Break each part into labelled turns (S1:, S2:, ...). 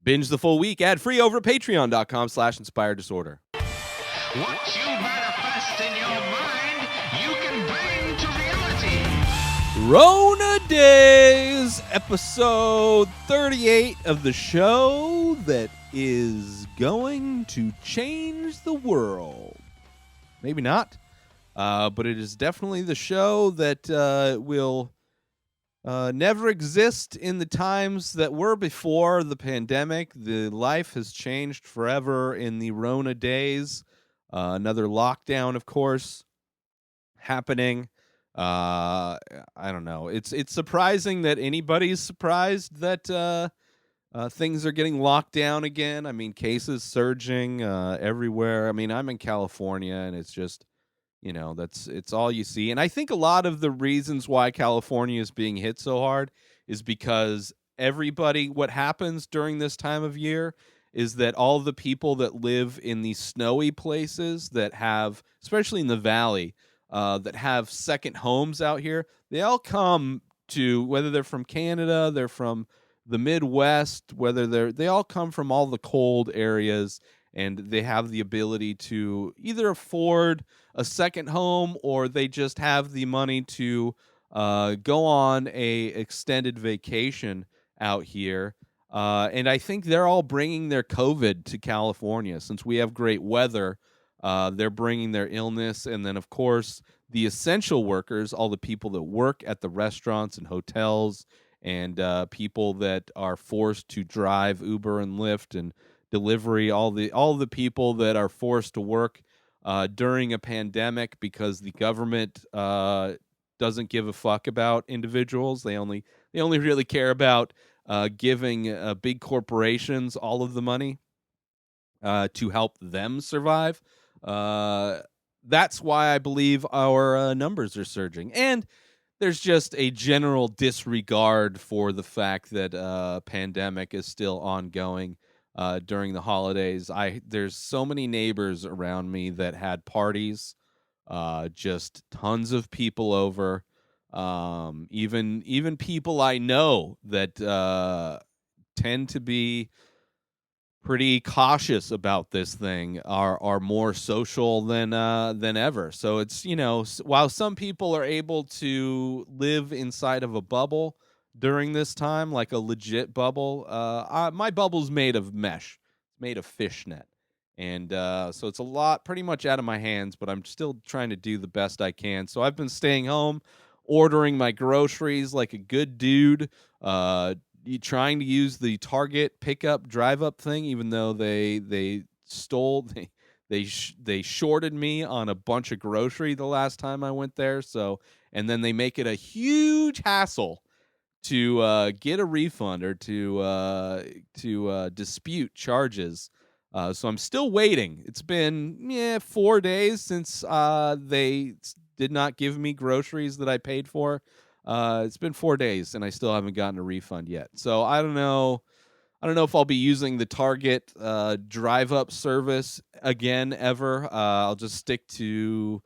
S1: Binge the full week ad-free over at patreon.com/inspired disorder.
S2: What you manifest in your mind, you can bring to reality.
S1: Rona Dayz, episode 38 of the show that is going to change the world. Maybe not, but it is definitely the show that will never exist in the times that were before the pandemic. The life has changed forever in the Rona Dayz. Another lockdown, of course, happening. I don't know. It's surprising that anybody's surprised that things are getting locked down again. I mean, cases surging everywhere. I mean, I'm in California, and it's just, it's all you see. And I think a lot of the reasons why California is being hit so hard is because what happens during this time of year is that all the people that live in these snowy places that have, especially in the valley, that have second homes out here, they all come to, whether they're from Canada, they're from the Midwest, they all come from all the cold areas, and they have the ability to either afford a second home or they just have the money to go on a extended vacation out here. And I think they're all bringing their COVID to California. Since we have great weather, they're bringing their illness. And then, of course, the essential workers, all the people that work at the restaurants and hotels, and people that are forced to drive Uber and Lyft and delivery, all the people that are forced to work during a pandemic because the government doesn't give a fuck about individuals. They only really care about giving big corporations all of the money to help them survive. That's why I believe our numbers are surging. And there's just a general disregard for the fact that pandemic is still ongoing during the holidays. There's so many neighbors around me that had parties, just tons of people over. Even people I know that tend to be pretty cautious about this thing are more social than ever. So it's, while some people are able to live inside of a bubble during this time, like a legit bubble, my bubble's made of mesh, made of fishnet. And so it's pretty much out of my hands, but I'm still trying to do the best I can. So I've been staying home, ordering my groceries like a good dude, trying to use the Target pickup drive up thing, even though they shorted me on a bunch of grocery the last time I went there. So, and then they make it a huge hassle to get a refund or to dispute charges. So I'm still waiting. It's been 4 days since they did not give me groceries that I paid for. It's been 4 days, and I still haven't gotten a refund yet. So I don't know if I'll be using the Target drive-up service again ever. I'll just stick to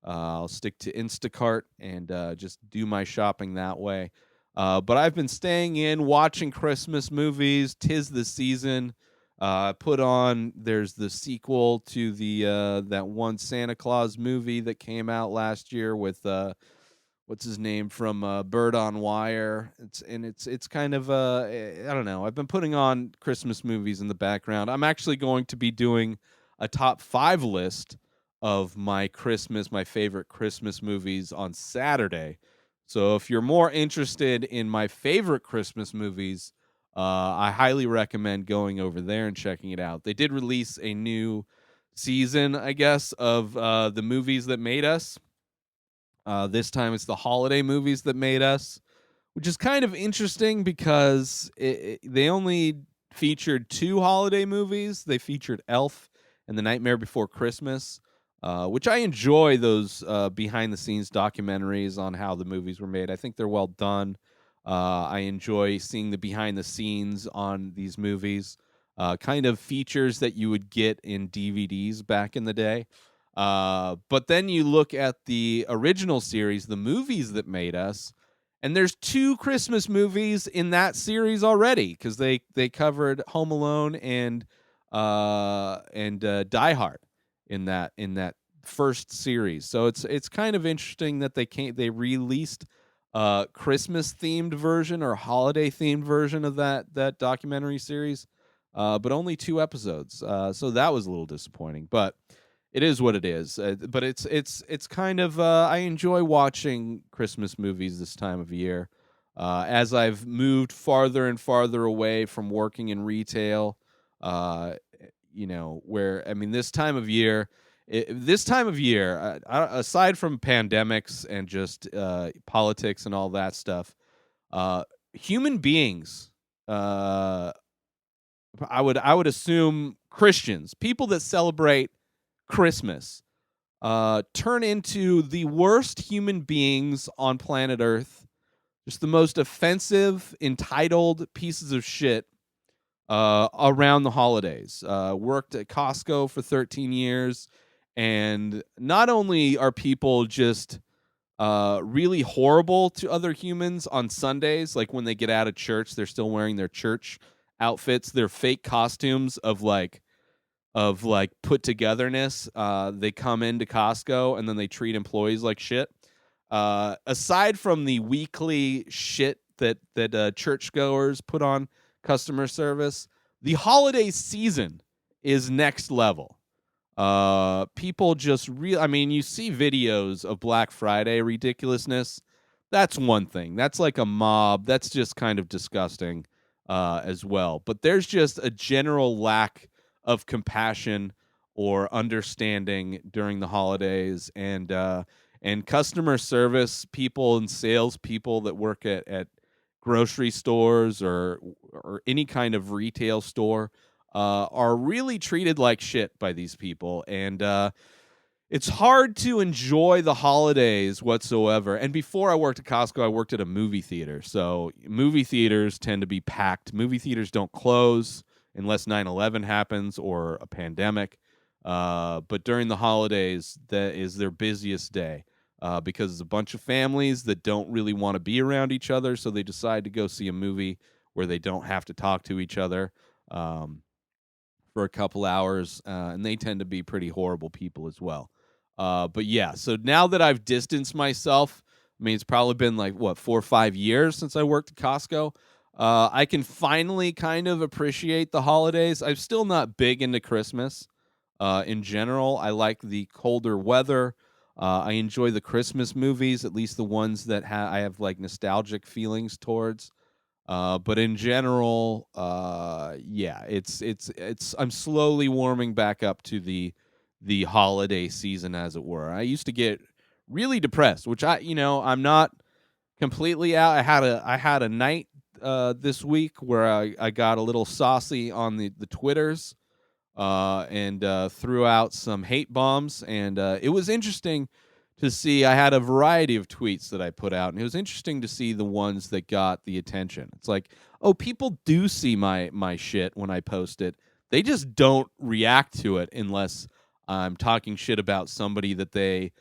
S1: Instacart and just do my shopping that way. But I've been staying in, watching Christmas movies. 'Tis the season. There's the sequel to the that one Santa Claus movie that came out last year with what's his name from Bird on Wire. It's kind of I don't know. I've been putting on Christmas movies in the background. I'm actually going to be doing a top 5 list of my favorite Christmas movies on Saturday. So if you're more interested in my favorite Christmas movies, I highly recommend going over there and checking it out. They did release a new season, I guess, of the movies that made us. This time it's the holiday movies that made us, which is kind of interesting because they only featured 2 holiday movies. They featured Elf and The Nightmare Before Christmas, which I enjoy those behind-the-scenes documentaries on how the movies were made. I think they're well done. I enjoy seeing the behind-the-scenes on these movies, kind of features that you would get in DVDs back in the day. But then you look at the original series, the movies that made us, And there's 2 Christmas movies in that series already because they covered Home Alone and Die Hard in that first series. So it's kind of interesting that they released a Christmas themed version or holiday themed version of that documentary series, but only 2 episodes. So that was a little disappointing, but it is what it is. But it's kind of I enjoy watching Christmas movies this time of year. As I've moved farther and farther away from working in retail, where I mean, this time of year, aside from pandemics and just politics and all that stuff, human beings, I would assume Christians, people that celebrate Christmas, turn into the worst human beings on planet Earth. Just the most offensive, entitled pieces of shit around the holidays. Worked at Costco for 13 years, and not only are people just really horrible to other humans on Sundays, like when they get out of church, they're still wearing their church outfits, their fake costumes of put togetherness. They come into Costco and then they treat employees like shit. Aside from the weekly shit that churchgoers put on customer service, the holiday season is next level. People just I mean, you see videos of Black Friday ridiculousness. That's one thing. That's like a mob. That's just kind of disgusting as well. But there's just a general lack of compassion or understanding during the holidays, and customer service people and sales people that work at grocery stores or any kind of retail store are really treated like shit by these people, and it's hard to enjoy the holidays whatsoever. And before I worked at Costco, I worked at a movie theater. So movie theaters tend to be packed. Movie theaters don't close unless 9/11 happens or a pandemic. But during the holidays, that is their busiest day because it's a bunch of families that don't really want to be around each other. So they decide to go see a movie where they don't have to talk to each other for a couple hours. And they tend to be pretty horrible people as well. But yeah, so now that I've distanced myself, I mean, it's probably been 4 or 5 years since I worked at Costco. I can finally kind of appreciate the holidays. I'm still not big into Christmas. In general, I like the colder weather. I enjoy the Christmas movies, at least the ones that I have nostalgic feelings towards. But in general, yeah, it's I'm slowly warming back up to the holiday season, as it were. I used to get really depressed, which I'm not completely out. I had a night this week where I got a little saucy on the Twitters and threw out some hate bombs, and it was interesting to see. I had a variety of tweets that I put out, and it was interesting to see the ones that got the attention. It's like, oh, people do see my shit when I post it. They just don't react to it unless I'm talking shit about somebody that they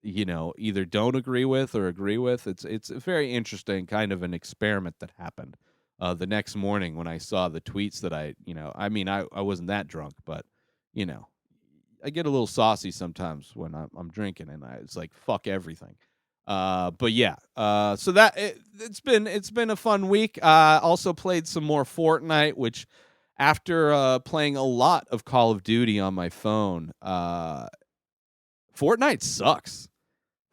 S1: either don't agree with or agree with. It's a very interesting kind of an experiment that happened the next morning when I saw the tweets that I wasn't that drunk, but I get a little saucy sometimes when I'm drinking, and it's like, fuck everything. But yeah, so that it's been a fun week. Also played some more Fortnite, which after playing a lot of Call of Duty on my phone, Fortnite sucks.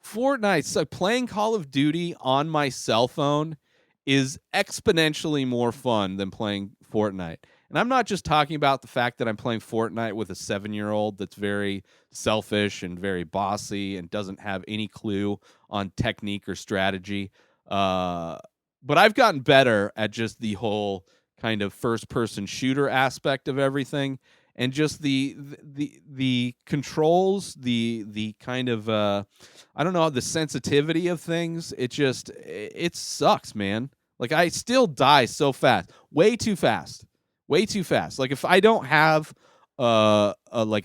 S1: Playing Call of Duty on my cell phone is exponentially more fun than playing Fortnite. And I'm not just talking about the fact that I'm playing Fortnite with a 7-year-old that's very selfish and very bossy and doesn't have any clue on technique or strategy. But I've gotten better at just the whole kind of first-person shooter aspect of everything, and just the controls, the kind of I don't know, the sensitivity of things. It sucks, man. Like, I still die so fast, way too fast. Like, if I don't have a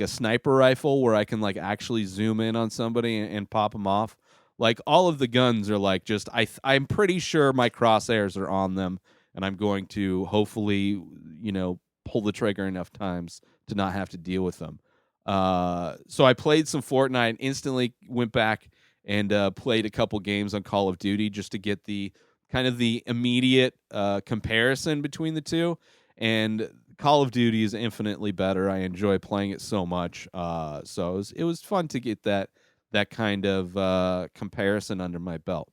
S1: sniper rifle where I can actually zoom in on somebody and pop them off, Like all of the guns are like just I'm pretty sure my crosshairs are on them, and I'm going to hopefully pull the trigger enough times to not have to deal with them. So I played some Fortnite and instantly went back and played a couple games on Call of Duty just to get the kind of the immediate comparison between the two. And Call of Duty is infinitely better. I enjoy playing it so much. So it was fun to get that kind of comparison under my belt.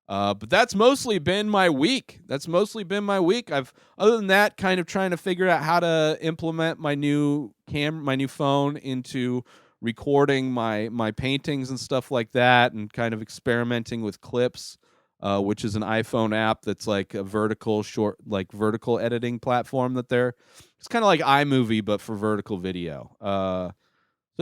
S1: But that's mostly been my week. I've, other than that, kind of trying to figure out how to implement my new phone into recording my paintings and stuff like that, and kind of experimenting with Clips, which is an iPhone app that's like a vertical editing platform it's kind of like iMovie, but for vertical video. So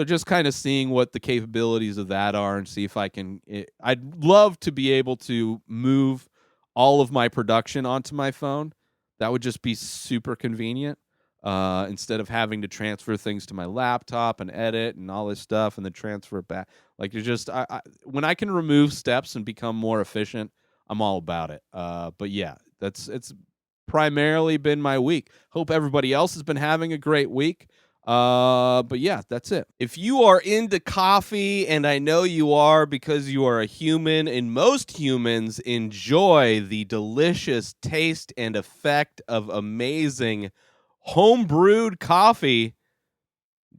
S1: just kind of seeing what the capabilities of that are and see if I'd love to be able to move all of my production onto my phone. That would just be super convenient. Instead of having to transfer things to my laptop and edit and all this stuff and then transfer it back. Like it's just, when I can remove steps and become more efficient, I'm all about it. But yeah, it's primarily been my week. Hope everybody else has been having a great week. But yeah, that's it. If you are into coffee, and I know you are because you are a human, and most humans enjoy the delicious taste and effect of amazing home-brewed coffee,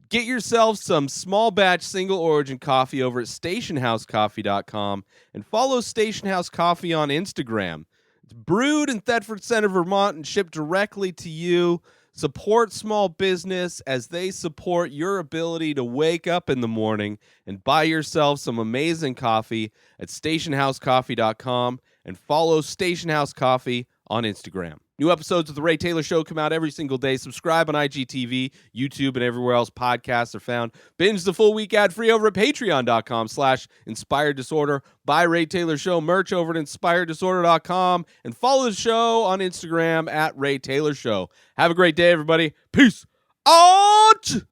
S1: get yourself some small batch single origin coffee over at stationhousecoffee.com and follow Station House Coffee on Instagram. It's brewed in Thetford Center, Vermont, and shipped directly to you. Support small business as they support your ability to wake up in the morning and buy yourself some amazing coffee at stationhousecoffee.com and follow Station House Coffee on Instagram. New episodes of The Ray Taylor Show come out every single day. Subscribe on IGTV, YouTube, and everywhere else podcasts are found. Binge the full week ad-free over at patreon.com/Inspired Disorder. Buy Ray Taylor Show merch over at inspireddisorder.com. And follow the show on Instagram at Ray Taylor Show. Have a great day, everybody. Peace out!